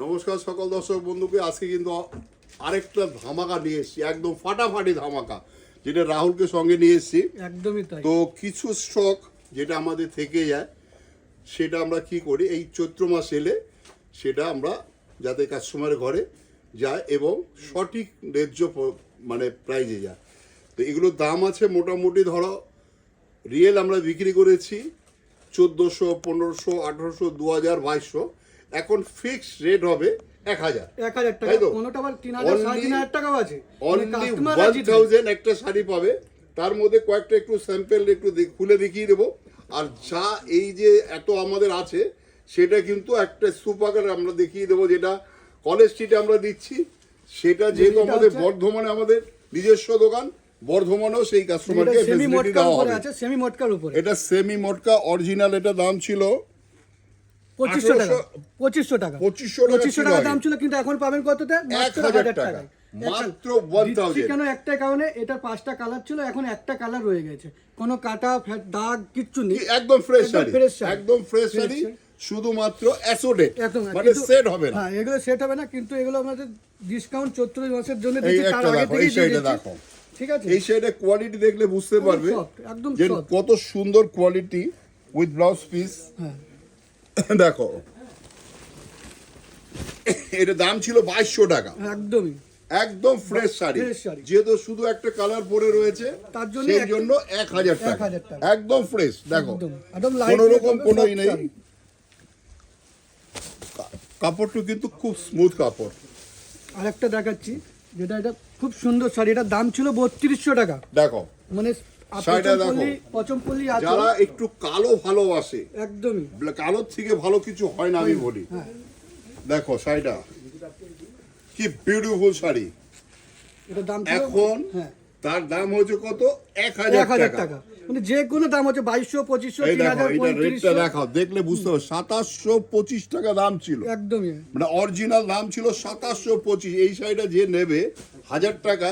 নমস্কার সকল দর্শক বন্ধুকে। আজকে কিন্তু আরেকটা ধামাকা নিয়ে এসেছি, একদম ফাটাফাটি ধামাকা, যেটা রাহুলকে সঙ্গে নিয়ে এসেছি। একদমই তাই। তো কিছু স্টক যেটা আমাদের থেকে যায় সেটা আমরা কি করি, এই চৈত্র মাস এলে সেটা আমরা যাতে কাস্টমারের ঘরে যায় এবং সঠিক ন্যায্য মানে প্রাইজে যায়। তো এগুলোর দাম আছে মোটামুটি ধরো রিয়েল আমরা বিক্রি করেছি 1400, 1500, 1800, 2000, 2200। এখন ফিক্সড রেট হবে 1000 টাকা। কোনোটা আবার 3000, 3500 টাকাও আছে। অনলি 1000 একটা শাড়ি পাবে। তার মধ্যে কয়েকটা একটু স্যাম্পল একটু খুলে দেখিয়ে দেবো। আর যা এই যে এত আমাদের আছে সেটা কিন্তু একটা সুপার আমরা দেখিয়ে দেবো, যেটা কলেজ স্ট্রিটে আমরা দিচ্ছি। সেটা যেহেতু আমাদের বর্ধমানে আমাদের নিজস্ব দোকান, বর্ধমানেও সেই কাস্টমারকে ফেসিলিটি দেওয়া হবে। সেমি মটকার উপরে এটা সেমি মটকা অরিজিনাল, এটা দাম ছিল 2500 টাকা। 2500 টাকা 2500 টাকা দাম ছিল, কিন্তু এখন পাবেন কততে? মাত্র 1000 টাকা। টাকা, মাত্র 1000। কেন একটা কারণে এটার 5টা কালার ছিল, এখন একটা কালার রয়ে গেছে, কোনো কাটা দাগ কিচ্ছু নেই, একদম ফ্রেশ শাড়ি, একদম ফ্রেশ শাড়ি, শুধুমাত্র অ্যাসোডেট মানে সেট হবে না। হ্যাঁ, এগুলো সেট হবে না, কিন্তু এগুলো আমাদের ডিসকাউন্ট 34 মাসের জন্য এই দিচ্ছি, তার একটা আগে দেখো, থেকেই এই শাড়িটা দেখো, ঠিক আছে? এই শাড়িটা কোয়ালিটি দেখলে বুঝতে পারবে একদম যে সফট। কত সুন্দর কোয়ালিটি উইথ ব্লাউজ পিস। হ্যাঁ দেখো এর দাম ছিল 2200 টাকা। একদমই একদম ফ্রেশ শাড়ি, যেহেতু শুধু একটা কালার পরে রয়েছে তার জন্য সেই জন্য 1000 টাকা, একদম ফ্রেশ। দেখো একদম কোনো রকম কোনোই নেই। কাপড়টা কিন্তু খুব স্মুথ কাপড়। আরেকটা দেখাচ্ছি, যেটা এটা খুব সুন্দর শাড়ি, এটার দাম ছিল 3200 টাকা। দেখো মানে শাড়িটা দেখো, পচমপল্লি আছে, যারা একটু কালো ভালোবাসে, একদমই কালোর থেকে ভালো কিছু হয় না আমি বলি। দেখো শাড়িটা কি বিউটিফুল শাড়ি। এটা দাম এখন তার দাম হচ্ছে কত? 1000 টাকা। মানে যে কোনো দাম হচ্ছে 2200, 2500, এই দেখো 3000, এটা রেটটা দেখাও, দেখলে বুঝতে হবে। 2725 টাকা দাম ছিল, একদমই মানে অরিজিনাল দাম ছিল 2725। এই শাড়িটা যে নেবে 1000 টাকা,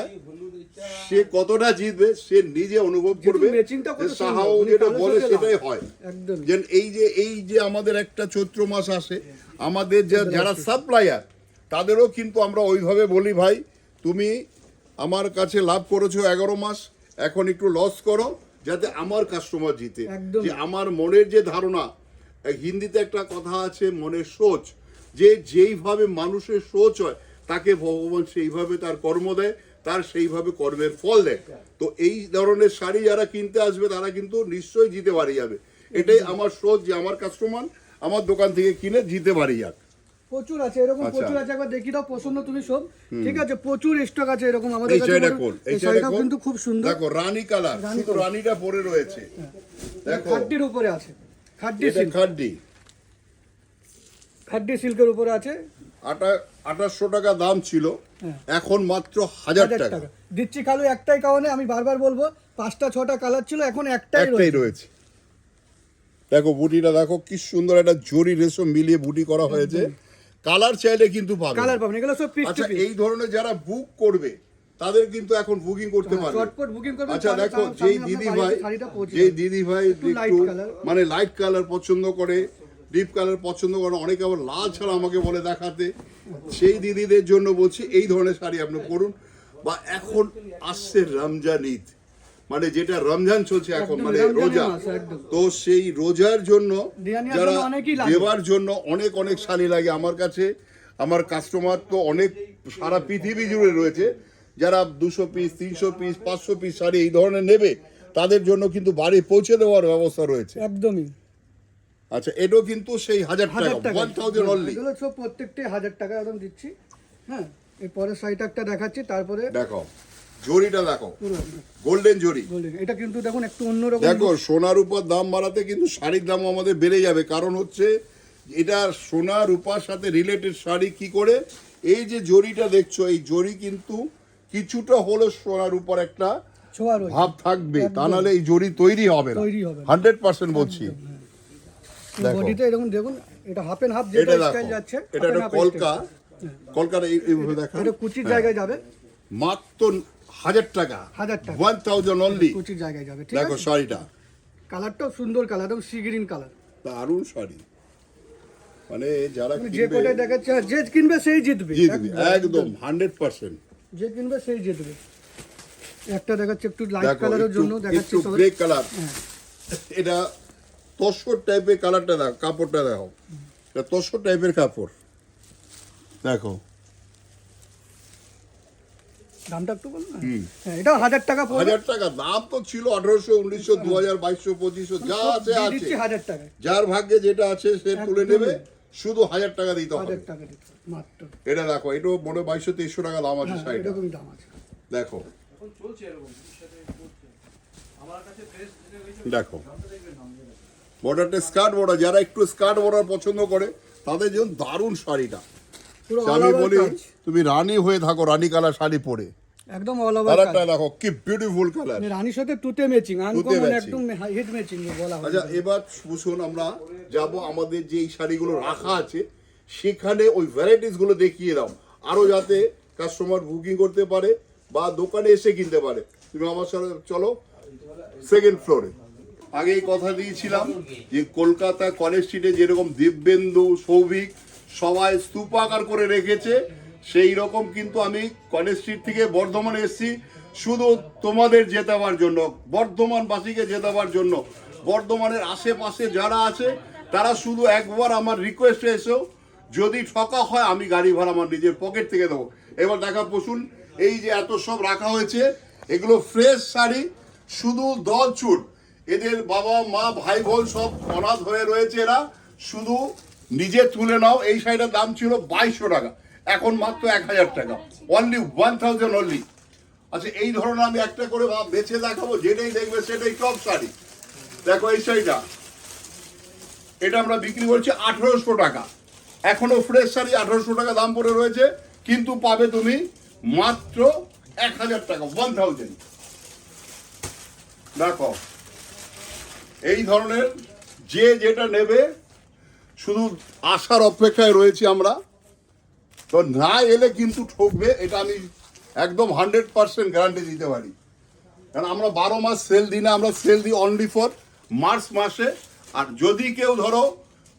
সে কতটা জিতবে সে নিজে অনুভব করবে। সাহাও যেটা বলে সেটাই হয়। যে এই যে আমাদের একটা চৈত্র মাস আসে, আমাদের যারা সাপ্লায়ার তাদেরও কিন্তু আমরা ওইভাবে বলি, ভাই তুমি আমার কাছে লাভ করেছো 11 মাস, এখন একটু লস করো যাতে আমার কাস্টমার জিতে। যে আমার মনের যে ধারণা, হিন্দিতে একটা কথা আছে মনের সোচ, যে যেইভাবে মানুষের সোচ হয় তাকে ভগবান সেইভাবে তার কর্ম দেয়, তার সেইভাবে কর্মের ফল দেয়। তো এই ধরনের শাড়ি যারা কিনতে আসবে তারা কিন্তু নিশ্চয়ই জিতে বাড়ি যাবে। এটাই আমার সোচ, যে আমার কাস্টমার আমার দোকান থেকে কিনে জিতে বাড়ি যাক। প্রচুর আছে এরকম, প্রচুর আছে। একবার দেখি দাও পছন্দ তুমি সব, ঠিক আছে? প্রচুর স্টক আছে এরকম আমাদের কাছে। এই শাড়িটা কিন্তু খুব সুন্দর। দেখো রানী কালার, শুধু রানীটা পরে রয়েছে। দেখো খাড্ডির উপরে আছে, খাড্ডি সিল্ক, খাড্ডি সিল্কের উপরে আছে। 2800 টাকা দাম ছিল, এখন মাত্র 1000 টাকা দিচ্ছি। খালি একটাই কারণে আমি বারবার বলবো, 5টা 6টা কালার ছিল, এখন একটাই রয়েছে। দেখো বুটিটা দেখো কি সুন্দর, একটা জরি রেশম মিলিয়ে বুটি করা হয়েছে। কালার চাইলে কিন্তু পাবে, কালার পাবেন। এগুলো সব পিস। আচ্ছা এই ধরনের যারা বুক করবে তাদের কিন্তু এখন বুকিং করতে পারবে, চটপট বুকিং করবে। আচ্ছা দেখো যেই দিদি ভাই একটু মানে লাইট কালার পছন্দ করে, ডিপ কালার পছন্দ করে, অনেকে আবার লাল ছাড়া আমাকে বলে দেখাতে, সেই দিদিদের জন্য বলছি এই ধরনের শাড়ি আপনি পরুন। বা এখন আসছে রমজান ঈদ, মানে যেটা রমজান চলছে এখন, মানে রোজা, তো সেই রোজার জন্য যারা দেওয়ার জন্য অনেক অনেক শাড়ি লাগে আমার কাছে। আমার কাস্টমার তো অনেক সারা পৃথিবী জুড়ে রয়েছে, যারা 200 পিস, 300 পিস, 500 পিস শাড়ি এই ধরনের নেবে তাদের জন্য কিন্তু বাড়ি পৌঁছে দেওয়ার ব্যবস্থা রয়েছে। একদমই। আচ্ছা এটাও কিন্তু সেই 1000 টাকা, 1000 অনলি। এগুলো সব প্রত্যেকটাই 1000 টাকা একদম দিচ্ছি। হ্যাঁ, এই পরের শাড়িটা একটা দেখাচ্ছি, তারপরে দেখো জরিটা দেখো, গোল্ডেন জরি। এটা কিন্তু দেখুন একটু অন্যরকম। দেখো সোনার উপর দাম বাড়াতে কিন্তু শাড়ির দাম আমাদের বেড়ে যাবে, কারণ হচ্ছে এটা সোনা রূপার সাথে রিলেটেড শাড়ি। কি করে? এই যে জরিটা দেখছো, এই জরি কিন্তু কিছুটা হলো সোনার উপর একটা ভাব থাকবে, তা নাহলে এই জরি তৈরি হবে না। 100% বলছি। বডিতে এরকম দেখুন, এটা হাফ এন্ড হাফ যেটা স্টাইল যাচ্ছে, এটা একটা কলকাতা এইভাবে দেখা, এটা কুচির জায়গায় যাবে মাত্র 1000 টাকা, 1000 অনলি কুচির জায়গায় যাবে। ঠিক দেখো শাড়িটা, কালারটাও সুন্দর কালার, একদম সি গ্রিন কালার, দারুণ শাড়ি। মানে যারা যে কিনবে কোটায় দেখাচ্ছে যে কিনবে সেই জিতবে জিতবে একদম 100%। যে কিনবে সেই জিতবে। একটা দেখাচ্ছে একটু লাইট দেখো কালারের জন্য দেখাচ্ছে একটু গ্রে কালার, এটা তসর টাইপের কালারটা দেখো, কাপড়টা দেখো, এটা তসর টাইপের কাপড় দেখো। দামটা একটু বল না। হ্যাঁ, এটা 1000 টাকা পড়বে। 1000 টাকা দাম তো ছিল 1800, 1900, 2000, 2200, 2500 যা আছে দিয়ে আছে। দিচ্ছি 1000 টাকায়। যার ভাগ্যে যেটা আছে সে তুলে একদম। নেবে, শুধু 1000 টাকা দিতে হবে। 1000 টাকা দিতে হবে মাত্র। এটা দেখো, এটাও মনে 2200-2300 টাকা দাম আছে হ্যাঁ, শাড়িটা। এরকম দাম আছে। দেখো দেখো বর্ডারটা স্কার্ট বর্ডার, যারা একটু স্কার্ট বর্ডার পছন্দ করে তাদের জন্য দারুণ শাড়িটা। পুরো আমি all over বলি কাজ। তুমি রানী হয়ে থাকো, রানী কালার শাড়ি পরে। একদম অল ওভার কালারটা কাজ। দেখো কি বিউটিফুল কালার। রানীর সাথে তুতে ম্যাচিং, আনকমন matching। একদম হিট ম্যাচিং বলা হয়। আচ্ছা এবার শুনুন, আমরা যাব আমাদের যে এই শাড়িগুলো রাখা আছে সেখানে ওই ভ্যারাইটিস গুলো দেখিয়ে দাও, আরো যাতে কাস্টমার বুকিং করতে পারে বা দোকানে এসে কিনতে পারে। তুমি আমার সাথে চলো সেকেন্ড ফ্লোরে। আগেই কথা দিয়েছিলাম যে কলকাতা কলেজ স্ট্রিটে যেরকম দিব্যেন্দু, সৌভিক সবাই স্তূপাকার করে রেখেছে, সেই রকম কিন্তু আমি কলেজ স্ট্রিট থেকে বর্ধমানে এসেছি শুধু তোমাদের জেতাবার জন্য, বর্ধমানবাসীকে জেতাবার জন্য। বর্ধমানের আশেপাশে যারা আছে তারা শুধু একবার আমার রিকোয়েস্টে এসেও, যদি ঠকা হয় আমি গাড়ি ভাড়া আমার নিজের পকেট থেকে দেবো। এবার দেখা পশুন, এই যে এত সব রাখা হয়েছে এগুলো ফ্রেশ শাড়ি, শুধু দল চুট। এদের বাবা মা ভাই বোন সব অনাথ হয়ে রয়েছে, এরা শুধু নিজে তুলে নাও। এই শাড়িটার দাম ছিল 2200 টাকা, এখন মাত্র 1000 টাকা, অনলি 1000 অনলি। আচ্ছা এই ধরনের আমি একটা করে বেছে দেখাবো, যেটাই দেখবে সেটাই টপ শাড়ি। দেখো এই শাড়িটা, এটা আমরা বিক্রি করছি 1800 টাকা, এখনো ফ্রেশ শাড়ি 1800 টাকা দাম পড়ে রয়েছে, কিন্তু পাবে তুমি মাত্র 1000 টাকা, 1000। দেখো এই ধরনের যে যেটা নেবে শুধু আসার অপেক্ষায় রয়েছি আমরা, তো না এলে কিন্তু ঠকবে, এটা আমি একদম 100% গ্যারান্টি দিতে পারি। কারণ আমরা 12 মাস সেল দিই না, আমরা সেল দিই অনলি ফর মার্চ মাসে। আর যদি কেউ ধরো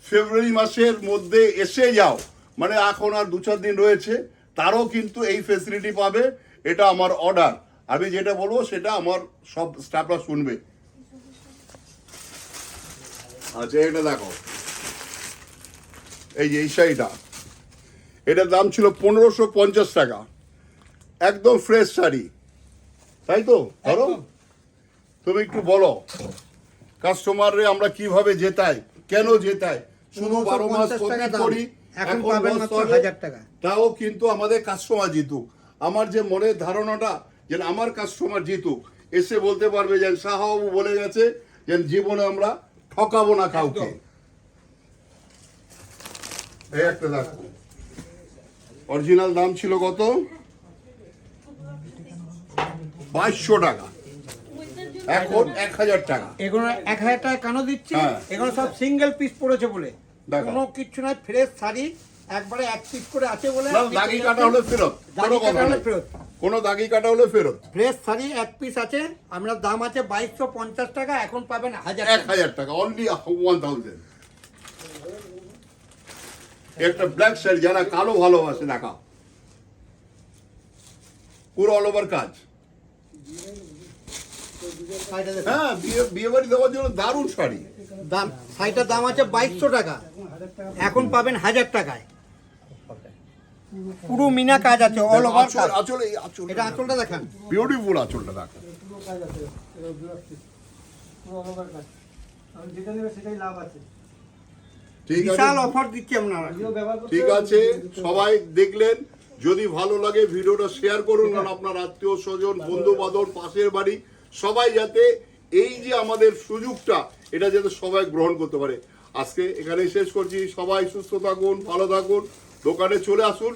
ফেব্রুয়ারি মাসের মধ্যে এসে যাও, মানে এখন আর 2-4 দিন রয়েছে, তারও কিন্তু এই ফেসিলিটি পাবে। এটা আমার অর্ডার, আমি যেটা বলবো সেটা আমার সব স্টাফরা শুনবে। আচ্ছা এটা দেখো, এই যে এই শাড়িটা, এটার দাম ছিল 1550 টাকা, একদম ফ্রেশ শাড়ি, তাই তো? ধরো তুমি একটু বলো কাস্টমাররে আমরা কিভাবে জেতাই, কেন জেতাই? শুধু 12 মাস 1550 টাকা দাম। করি, এখন এখন পাবেন loss মাত্র হবে, 1000 টাকা। তাও কিন্তু আমাদের কাস্টমার জিতুক। আমার যে মনের ধারণাটা যে আমার কাস্টমার জিতুক, এসে বলতে পারবে যে শাহবাবু বলে গেছে যে জীবনে আমরা ঠকাবো না কাউকে। এই একটা দেখো, অরিজিনাল দাম ছিল কত? 2200 টাকা, এখন 1000 টাকা। এগুলো 1000 টাকা কেন দিচ্ছি? হ্যাঁ। এগুলো সব সিঙ্গেল পিস পড়েছে বলে, দেখো। কোনো কিচ্ছু নাই, ফ্রেশ শাড়ি একবারে এক পিস করে আছে বলে। না, দাগি কাটা হলে ফেরত, দাগি কোনো কাটা কথা হলে নেই। ফেরত। কোনো দাগি কাটা হলে ফেরত। ফ্রেশ শাড়ি এক পিস আছে, আমরা দাম আছে 2250 টাকা, এখন পাবেন 1000 টাকা। 1000 টাকা, অনলি 1000। একটা ব্ল্যাক শাড়ি, যারা কালো ভালোবাসে দেখাও, পুরো অল ওভার কাজ। শাড়িটা দেখুন। হ্যাঁ, বিয়ে বাড়ি দেওয়ার জন্য দারুণ শাড়ি। দাম, শাড়িটার দাম আছে 2200 টাকা, এখন পাবেন 1000 টাকায়। পুরো মিনা কাজ আছে, অল ওভার কাজ। আঁচল, এই আঁচল, এটা আঁচলটা দেখান। বিউটিফুল আঁচলটা দেখো। পুরো কাজ আছে, পুরো all over কাজ। আমি যেটা নেবে সেটাই লাভ আছে। ঠিক আছে, বিশাল অফার দিচ্ছি আপনারা। এগুলো ব্যবহার করতে ঠিক আছে, সবাই দেখলেন। যদি ভালো লাগে ভিডিওটা শেয়ার করুন, কারণ আপনার আত্মীয় স্বজন, বন্ধু বান্ধব, পাশের বাড়ি সবাই যাতে এই যে আমাদের সুযোগটা, এটা যাতে সবাই গ্রহণ করতে পারে। আজকে এখানে শেষ করছি, সবাই সুস্থ থাকুন, ভালো থাকুন, দোকানে চলে আসুন।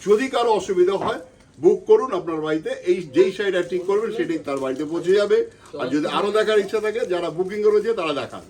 যদি কারো অসুবিধা হয় বুক করুন আপনার বাড়িতে, এই যেই শাড়িটা ঠিক করবেন সেটাই তার বাড়িতে পৌঁছে যাবে। আর যদি আরো দেখার ইচ্ছা থাকে, যারা বুকিং করেছে তারা দেখান।